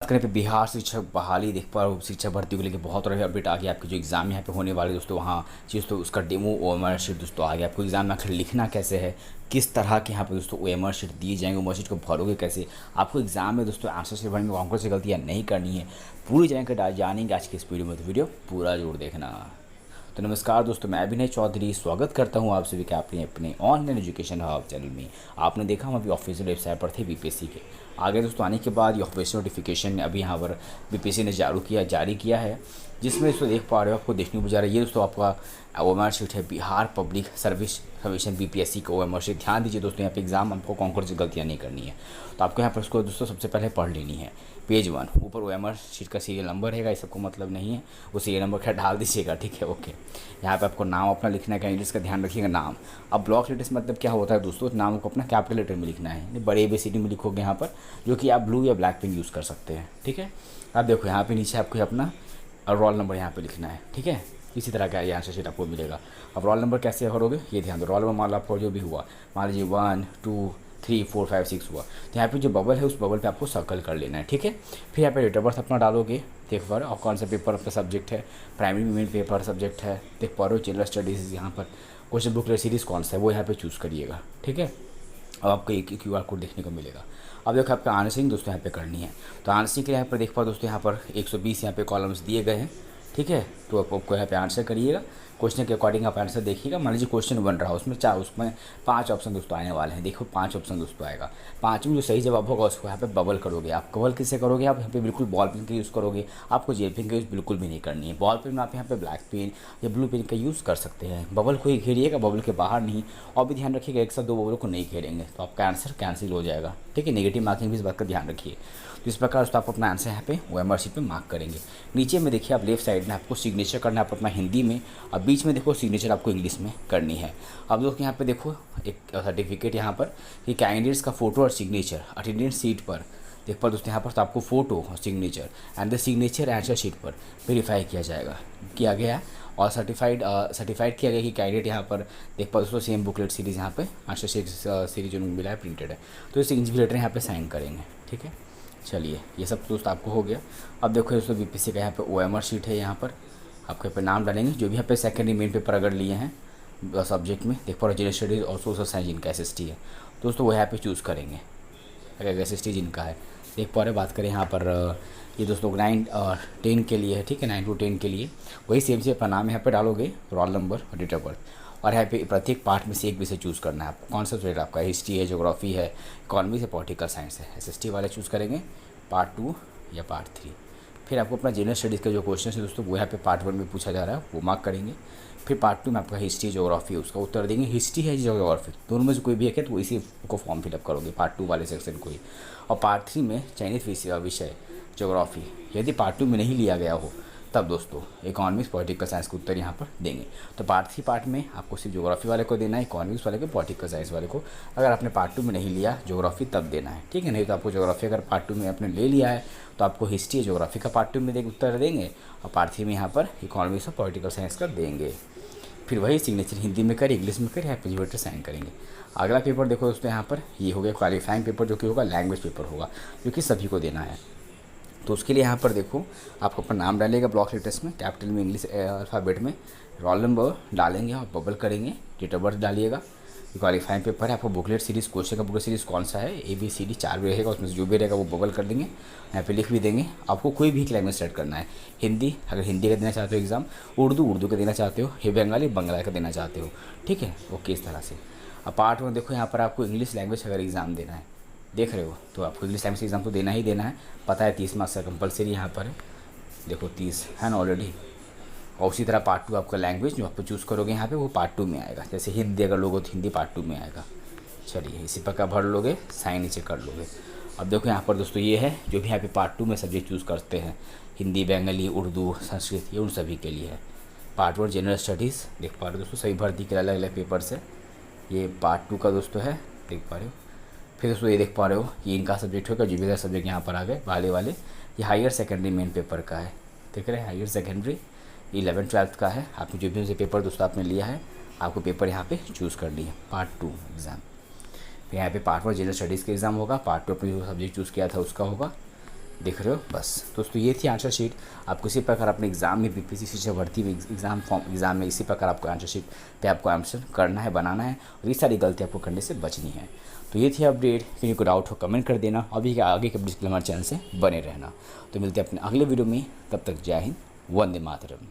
करें पे बिहार शिक्षक बहाली देख पा रहे हो, शिक्षक भर्ती को लेकर बहुत तरह अपडेट आ गया। आपके जो एग्ज़ाम यहाँ पे होने वाले दोस्तों वहाँ चीज़ तो उसका डेमो ओएमआर शीट दोस्तों आ गया। आपको एग्ज़ाम में आखिर लिखना कैसे है, किस तरह के यहाँ पे दोस्तों ओएमआर शीट दिए जाएंगे, ओएमआर शीट को भरोगे कैसे, आपको एग्ज़ाम में दोस्तों आंसर शीट भरने में कौन कौन सी गलतियाँ नहीं करनी है, पूरी जानकारी जानेंगे आज की इस वीडियो में। तो वीडियो पूरा जरूर देखना। तो नमस्कार दोस्तों, मैं अभिनय चौधरी स्वागत करता हूं आप सभी का अपने ऑनलाइन एजुकेशन हब चैनल में। आपने देखा हम अभी ऑफिशियल वेबसाइट पर थे बीपीएससी के। आगे दोस्तों आने के बाद ये ऑफिशियल नोटिफिकेशन अभी यहाँ पर बीपीएससी ने जारी किया है, जिसमें दोस्तों देख पा रहे हो, आपको देखने को जा रहा है। ये दोस्तों आपका ओएमआर शीट है, Bihar public service commission BPSC का ओएमआर शीट। ध्यान दीजिए दोस्तों, यहाँ पे एग्जाम आपको कौन सी गलतियाँ नहीं करनी है, तो आपको यहाँ पर उसको दोस्तों सबसे पहले पढ़ लेनी है। पेज 1 ऊपर ओएमआर शीट का सीरियल नंबर है, ये सबको मतलब नहीं है, वो सीरियल नंबर क्या डाल दीजिएगा, ठीक है, ओके। यहाँ पे आपको नाम अपना लिखना है, कैंडिडेट्स का ध्यान रखिएगा नाम। अब ब्लॉक लेटर्स मतलब क्या होता है दोस्तों, नाम को अपना कैपिटल लेटर में लिखना है, बड़े ABCD में लिखोगे यहाँ पर, जो कि आप ब्लू या ब्लैक पेन यूज़ कर सकते हैं, ठीक है। अब देखो यहाँ पे नीचे आपको अपना रोल नंबर यहाँ पे लिखना है, ठीक है। इसी तरह का ये आंसर शीट आपको मिलेगा। अब रोल नंबर कैसे भरोगे ये ध्यान दो। रोल नंबर मान लो आपको जो भी हुआ, मान लीजिए 1 2 3 4 5 6 हुआ, तो यहाँ पे जो बबल है उस बबल पे आपको सर्कल कर लेना है, ठीक है। फिर यहाँ पे डेट ऑफ बर्थ अपना डालोगे, देख पा रहे हो, और कौन सा पेपर आपका सब्जेक्ट है, प्राइमरी मेन पेपर सब्जेक्ट है, देख पा रहे हो, जनरल स्टडीज़ यहाँ पर क्वेश्चन बुक सीरीज़ कौन सा है वो यहाँ पे चूज़ करिएगा, ठीक है। अब आपको एक QR कोड देखने को मिलेगा। अब देखो आपका आंसरिंग दोस्तों यहाँ पे करनी है, तो आंसरिंग के लिए यहाँ पर देख पाओ दोस्तों, यहाँ पर 120 यहाँ पे कॉलम्स दिए गए हैं, ठीक है। तो आपको यहाँ पे आंसर करिएगा, क्वेश्चन के अकॉर्डिंग आप आंसर देखिएगा। मान लीजिए क्वेश्चन बन रहा है, उसमें 5 ऑप्शन दोस्तों आने वाले हैं, देखो 5 ऑप्शन दोस्तों आएगा। 5 में जो सही जवाब होगा उसको यहाँ पे बबल करोगे। आप बबल किससे करोगे, आप यहाँ पे बिल्कुल बॉल पेन का यूज़ करोगे, आपको जेल पेन का यूज़ बिल्कुल भी नहीं करनी है। बॉल पेन में आप यहाँ पे ब्लैक पेन या ब्लू पेन का यूज़ कर सकते हैं। बबल को ही घेरिएगा, बबल के बाहर नहीं। और भी ध्यान रखिएगा, एक साथ 2 बबल को नहीं घेरेंगे तो आपका आंसर कैंसिल हो जाएगा, ठीक है। नेगेटिव मार्किंग भी इस बात का ध्यान रखिए। तो इस प्रकार से आप अपना आंसर यहाँ पे ओएमआर शीट पे मार्क करेंगे। नीचे में देखिए आप लेफ्ट साइड में आपको सिग्नेचर करना है आप अपना हिंदी में, और बीच में देखो सिग्नेचर आपको इंग्लिश में करनी है। अब दोस्तों यहाँ पे देखो एक सर्टिफिकेट यहाँ पर कि कैंडिडेट्स का फोटो और सिग्नेचर अटेंडेंस शीट पर देख पा दोस्तों, यहाँ पर तो आपको फोटो और signature and the signature answer sheet पर वेरीफाई किया गया और सर्टिफाइड किया गया कि कैंडिडेट यहाँ पर देख पा दोस्तों सेम बुकलेट सीरीज़ यहाँ पे आंसर शीट सीरीज जो मिला है प्रिंटेड है, तो इस इन्विजिलेटर यहाँ पे साइन करेंगे, ठीक है। चलिए ये सब दोस्तों आपको हो गया। अब देखो दोस्तों बीपीएससी का यहाँ पे ओएमआर शीट है, यहाँ पर आपको यहाँ पे नाम डालेंगे जो भी यहाँ पे सेकेंडरी मेन पेपर अगर लिए हैं सब्जेक्ट में, देख पा जनरल स्टडीज़ और सोशल साइंस जिनका SST है दोस्तों वो यहाँ पे चूज़ करेंगे, अगर SST जिनका है। देख पा रहे बात करें यहाँ पर ये दोस्तों 9 और 10 के लिए है, ठीक है, 9 to 10 के लिए वही सेम से अपना नाम यहाँ पे डालोगे, रोल नंबर और डेट ऑफ बर्थ, और यहाँ पे प्रत्येक पार्ट में से एक विषय चूज़ करना है आपको। कौन सा सब्जेक्ट आपका, हिस्ट्री है, ज्योग्राफी है, इकोनॉमिक्स है, पॉलिटिकल साइंस है। SST वाले चूज़ करेंगे, पार्ट 2 या पार्ट 3। फिर आपको अपना जनरल स्टडीज़ का जो क्वेश्चन है दोस्तों वो यहाँ पे पार्ट 1 में पूछा जा रहा है वो मार्क करेंगे। फिर पार्ट 2 में आपका हिस्ट्री ज्योग्राफी है उसका उत्तर देंगे। हिस्ट्री है ज्योग्राफी दोनों में से कोई भी एक है तो इसी को फॉर्म फिलअप करोगे पार्ट 2 वाले सेक्शन को ही। और पार्ट 3 में चयनित विषय ज्योग्राफी यदि पार्ट 2 में नहीं लिया गया हो तब दोस्तों इकोनॉमिक्स पॉलिटिकल साइंस का उत्तर यहाँ पर देंगे। तो पार्ट 3 पार्ट में आपको सिर्फ ज्योग्राफी वाले को देना है, इकोनॉमिक्स वाले को, पॉलिटिकल साइंस वाले को। अगर आपने पार्ट 2 में नहीं लिया ज्योग्राफी तब देना है, ठीक है। नहीं तो आपको ज्योग्राफी अगर पार्ट 2 में आपने ले लिया है तो आपको हिस्ट्री ज्योग्राफी का पार्ट 2 में उत्तर देंगे, और पार्ट 3 में यहाँ पर इकोनॉमिक्स और पॉलिटिकल साइंस का देंगे। फिर वही सिग्नेचर हिंदी में करें, इंग्लिश में करें, यहाँ पे जिवेटर साइन करेंगे। अगला पेपर देखो दोस्तों यहाँ पर ये हो गया क्वालिफाइंग पेपर, जो कि होगा लैंग्वेज पेपर होगा, जो कि सभी को देना है। तो उसके लिए यहाँ पर देखो आपको अपना नाम डालेगा ब्लॉक लेटर्स में, कैपिटल में, इंग्लिश अल्फ़ाबेट में, रोल नंबर डालेंगे और बबल करेंगे, डेट ऑफ बर्थ डालिएगा। क्वालिफाइंग पेपर है, आपको बुकलेट सीरीज़ क्वेश्चन का बुकलेट सीरीज़ कौन सा है, ABCD 4 भी रहेगा, उसमें से जो भी रहेगा वो बबल कर देंगे, यहाँ पे लिख भी देंगे। आपको कोई भी लैंग्वेज सेलेक्ट करना है, हिंदी अगर हिंदी का देना चाहते हो एग्ज़ाम, उर्दू का देना चाहते हो, बंगाली बंगाली का देना चाहते हो, ठीक है, ओके। इस तरह से अब पार्ट 1 देखो यहाँ पर आपको इंग्लिश लैंग्वेज अगर एग्ज़ाम देना है, देख रहे हो, तो आपको इंग्लिश लैंग्वेज एग्ज़ाम तो देना ही देना है, पता है 30 मार्क्स का कंपलसरी यहाँ पर है, देखो 30 है ना ऑलरेडी। और उसी तरह पार्ट 2 आपका लैंग्वेज जो आप चूज़ करोगे यहाँ पे वो पार्ट 2 में आएगा, जैसे हिंदी अगर लोगे तो हिंदी पार्ट 2 में आएगा। चलिए इसी प्रकार भर लोगे, साइन नीचे कर लोगे। अब देखो यहाँ पर दोस्तों ये है जो भी यहाँ पे पार्ट 2 में सब्जेक्ट चूज़ करते हैं, हिंदी, बंगाली, उर्दू, संस्कृत, ये उन सभी के लिए है। पार्ट 1 जनरल स्टडीज़ देख पा रहे हो दोस्तों, सभी भर्ती के अलग अलग पेपर से, ये पार्ट 2 का दोस्तों है, देख पा रहे हो। फिर दोस्तों ये देख पा रहे हो कि इनका सब्जेक्ट होगा, जीविका सब्जेक्ट यहाँ पर आ गए वाले ये हायर सेकेंडरी मेन पेपर का है, देख रहे हैं, हायर सेकेंडरी 11th-12th का है। आपने जो भी उनसे पेपर दोस्तों आपने लिया है, आपको पेपर यहाँ पे चूज़ कर लिया, पार्ट 2 एग्ज़ाम। फिर यहाँ पे पार्ट 1 जनरल स्टडीज़ का एग्ज़ाम होगा, पार्ट 2 अपने जो सब्जेक्ट चूज़ किया था उसका होगा, देख रहे हो। बस दोस्तों ये थी आंसर शीट। आपको इसी प्रकार अपने एग्ज़ाम में बीपीएससी शिक्षक भर्ती में एग्ज़ाम में इसी प्रकार आपको आंसर शीट पे आपको आंसर करना है, बनाना है, और ये सारी गलती आपको करने से बचनी है। तो ये थी अपडेट। किसी को डाउट हो कमेंट कर देना। अभी के आगे के अपडेट के लिए हमारे चैनल से बने रहना। तो मिलते हैं अपने अगले वीडियो में, तब तक जय हिंद, वंदे मातरम।